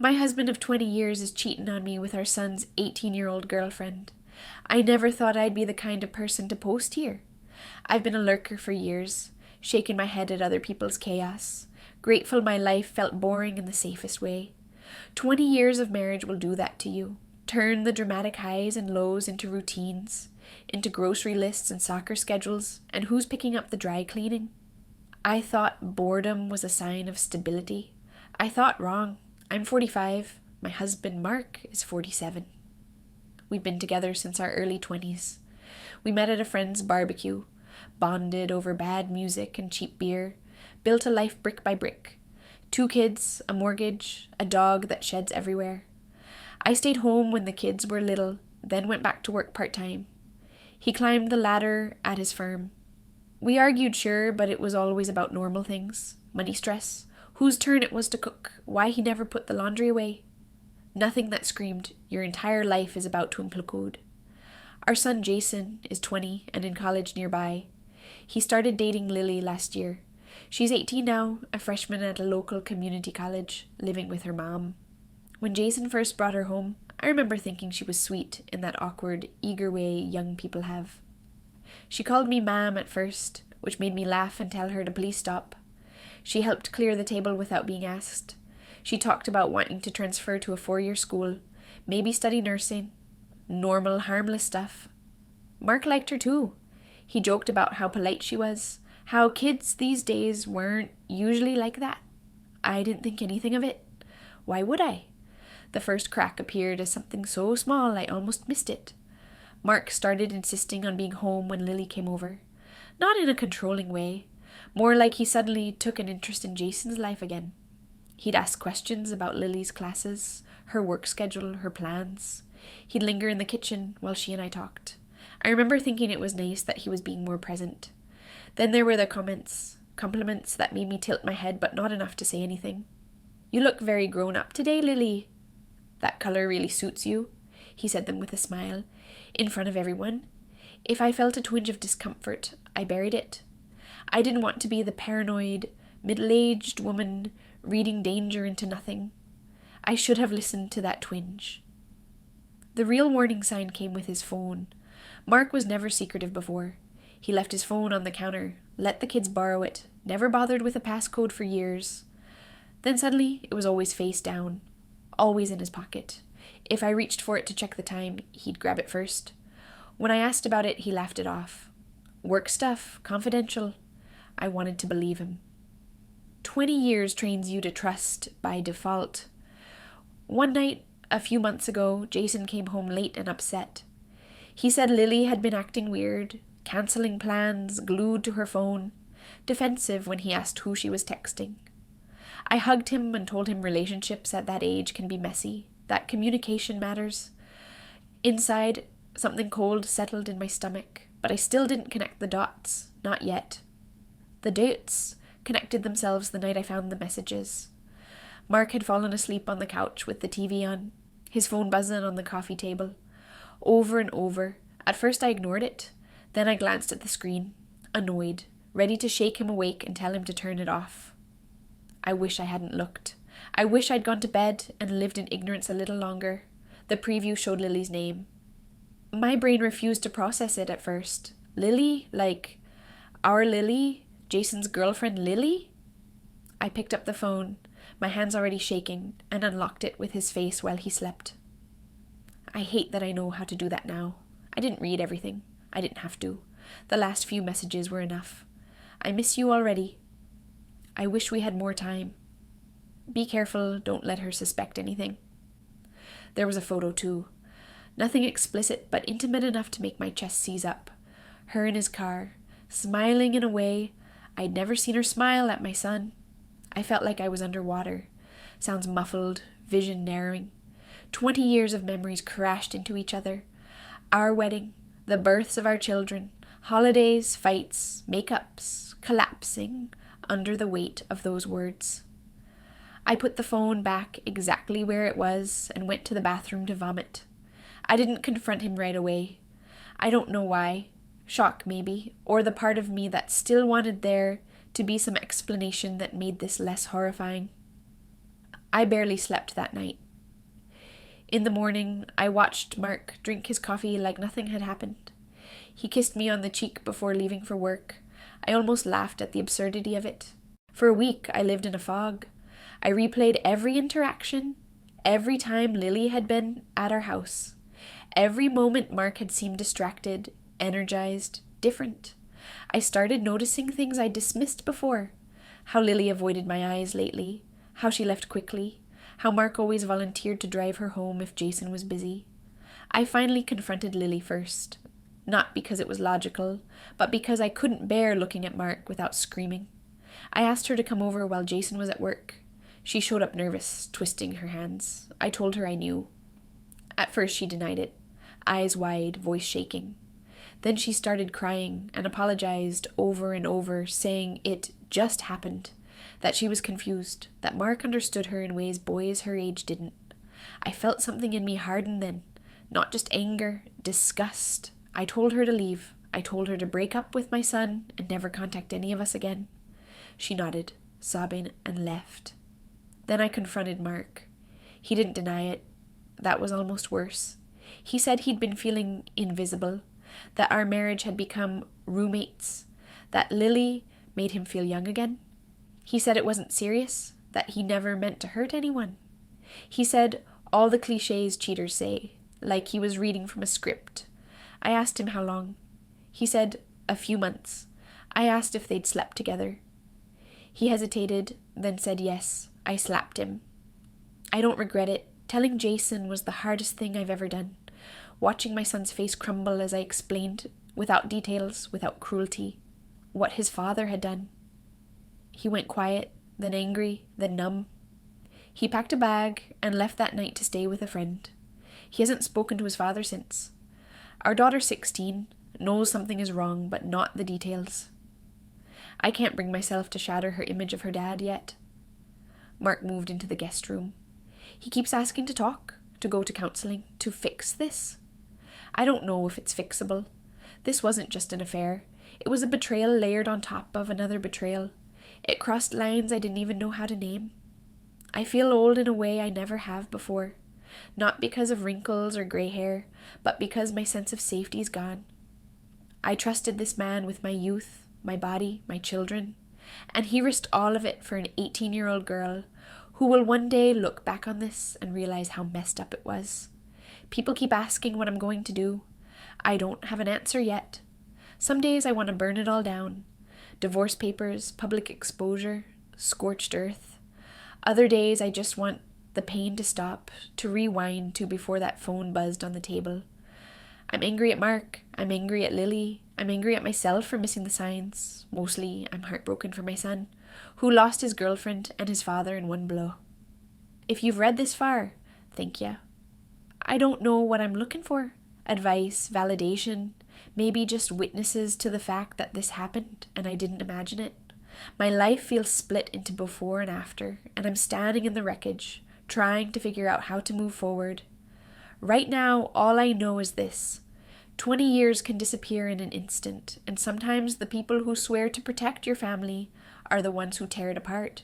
My husband of 20 years is cheating on me with our son's 18-year-old girlfriend. I never thought I'd be the kind of person to post here. I've been a lurker for years, shaking my head at other people's chaos, grateful my life felt boring in the safest way. 20 years of marriage will do that to you. Turn the dramatic highs and lows into routines, into grocery lists and soccer schedules, and who's picking up the dry cleaning. I thought boredom was a sign of stability. I thought wrong. I'm 45. My husband, Mark, is 47. We've been together since our early 20s. We met at a friend's barbecue, bonded over bad music and cheap beer, built a life brick by brick. 2 kids, a mortgage, a dog that sheds everywhere. I stayed home when the kids were little, then went back to work part-time. He climbed the ladder at his firm. We argued, sure, but it was always about normal things. Money stress, whose turn it was to cook, why he never put the laundry away. Nothing that screamed, your entire life is about to implode. Our son Jason is 20 and in college nearby. He started dating Lily last year. She's 18 now, a freshman at a local community college, living with her mom. When Jason first brought her home, I remember thinking she was sweet in that awkward, eager way young people have. She called me ma'am at first, which made me laugh and tell her to please stop. She helped clear the table without being asked. She talked about wanting to transfer to a 4-year school, maybe study nursing. Normal, harmless stuff. Mark liked her too. He joked about how polite she was, how kids these days weren't usually like that. I didn't think anything of it. Why would I? The first crack appeared as something so small I almost missed it. Mark started insisting on being home when Lily came over. Not in a controlling way, more like he suddenly took an interest in Jason's life again. He'd ask questions about Lily's classes, her work schedule, her plans. He'd linger in the kitchen while she and I talked. I remember thinking it was nice that he was being more present. Then there were the compliments that made me tilt my head, but not enough to say anything. You look very grown up today, Lily. That colour really suits you, he said them with a smile, in front of everyone. If I felt a twinge of discomfort, I buried it. I didn't want to be the paranoid, middle-aged woman reading danger into nothing. I should have listened to that twinge. The real warning sign came with his phone. Mark was never secretive before. He left his phone on the counter, let the kids borrow it, never bothered with a passcode for years. Then suddenly, it was always face down, always in his pocket. If I reached for it to check the time, he'd grab it first. When I asked about it, he laughed it off. Work stuff, confidential. I wanted to believe him. 20 years trains you to trust by default. One night, a few months ago, Jason came home late and upset. He said Lily had been acting weird, cancelling plans, glued to her phone, defensive when he asked who she was texting. I hugged him and told him relationships at that age can be messy, that communication matters. Inside, something cold settled in my stomach, but I still didn't connect the dots, not yet. The dots connected themselves the night I found the messages. Mark had fallen asleep on the couch with the TV on, his phone buzzing on the coffee table. Over and over. At first I ignored it. Then I glanced at the screen, annoyed, ready to shake him awake and tell him to turn it off. I wish I hadn't looked. I wish I'd gone to bed and lived in ignorance a little longer. The preview showed Lily's name. My brain refused to process it at first. Lily? Like, our Lily? Jason's girlfriend Lily? I picked up the phone, my hands already shaking, and unlocked it with his face while he slept. I hate that I know how to do that now. I didn't read everything. I didn't have to. The last few messages were enough. I miss you already. I wish we had more time. Be careful, don't let her suspect anything. There was a photo too. Nothing explicit, but intimate enough to make my chest seize up. Her in his car, smiling in a way I'd never seen her smile at my son. I felt like I was underwater. Sounds muffled, vision narrowing. 20 years of memories crashed into each other. Our wedding, the births of our children, holidays, fights, makeups, collapsing under the weight of those words. I put the phone back exactly where it was and went to the bathroom to vomit. I didn't confront him right away. I don't know why. Shock, maybe, or the part of me that still wanted there to be some explanation that made this less horrifying. I barely slept that night. In the morning, I watched Mark drink his coffee like nothing had happened. He kissed me on the cheek before leaving for work. I almost laughed at the absurdity of it. For a week, I lived in a fog. I replayed every interaction, every time Lily had been at our house. Every moment Mark had seemed distracted, energized, different. I started noticing things I dismissed before. How Lily avoided my eyes lately, how she left quickly, how Mark always volunteered to drive her home if Jason was busy. I finally confronted Lily first, not because it was logical, but because I couldn't bear looking at Mark without screaming. I asked her to come over while Jason was at work. She showed up nervous, twisting her hands. I told her I knew. At first she denied it, eyes wide, voice shaking. Then she started crying and apologized over and over, saying it just happened, that she was confused, that Mark understood her in ways boys her age didn't. I felt something in me harden then, not just anger, disgust. I told her to leave. I told her to break up with my son and never contact any of us again. She nodded, sobbing, and left. Then I confronted Mark. He didn't deny it. That was almost worse. He said he'd been feeling invisible, that our marriage had become roommates, that Lily made him feel young again. He said it wasn't serious, that he never meant to hurt anyone. He said all the cliches cheaters say, like he was reading from a script. I asked him how long. He said a few months. I asked if they'd slept together. He hesitated, then said yes. I slapped him. I don't regret it. Telling Jason was the hardest thing I've ever done. Watching my son's face crumble as I explained, without details, without cruelty, what his father had done. He went quiet, then angry, then numb. He packed a bag and left that night to stay with a friend. He hasn't spoken to his father since. Our daughter, 16, knows something is wrong, but not the details. I can't bring myself to shatter her image of her dad yet. Mark moved into the guest room. He keeps asking to talk, to go to counselling, to fix this. I don't know if it's fixable. This wasn't just an affair. It was a betrayal layered on top of another betrayal. It crossed lines I didn't even know how to name. I feel old in a way I never have before. Not because of wrinkles or grey hair, but because my sense of safety is gone. I trusted this man with my youth, my body, my children, and he risked all of it for an 18-year-old girl who will one day look back on this and realize how messed up it was. People keep asking what I'm going to do. I don't have an answer yet. Some days I want to burn it all down. Divorce papers, public exposure, scorched earth. Other days I just want the pain to stop, to rewind to before that phone buzzed on the table. I'm angry at Mark. I'm angry at Lily. I'm angry at myself for missing the signs. Mostly, I'm heartbroken for my son, who lost his girlfriend and his father in one blow. If you've read this far, thank you. I don't know what I'm looking for. Advice, validation, maybe just witnesses to the fact that this happened and I didn't imagine it. My life feels split into before and after, and I'm standing in the wreckage, trying to figure out how to move forward. Right now, all I know is this. 20 years can disappear in an instant, and sometimes the people who swear to protect your family are the ones who tear it apart.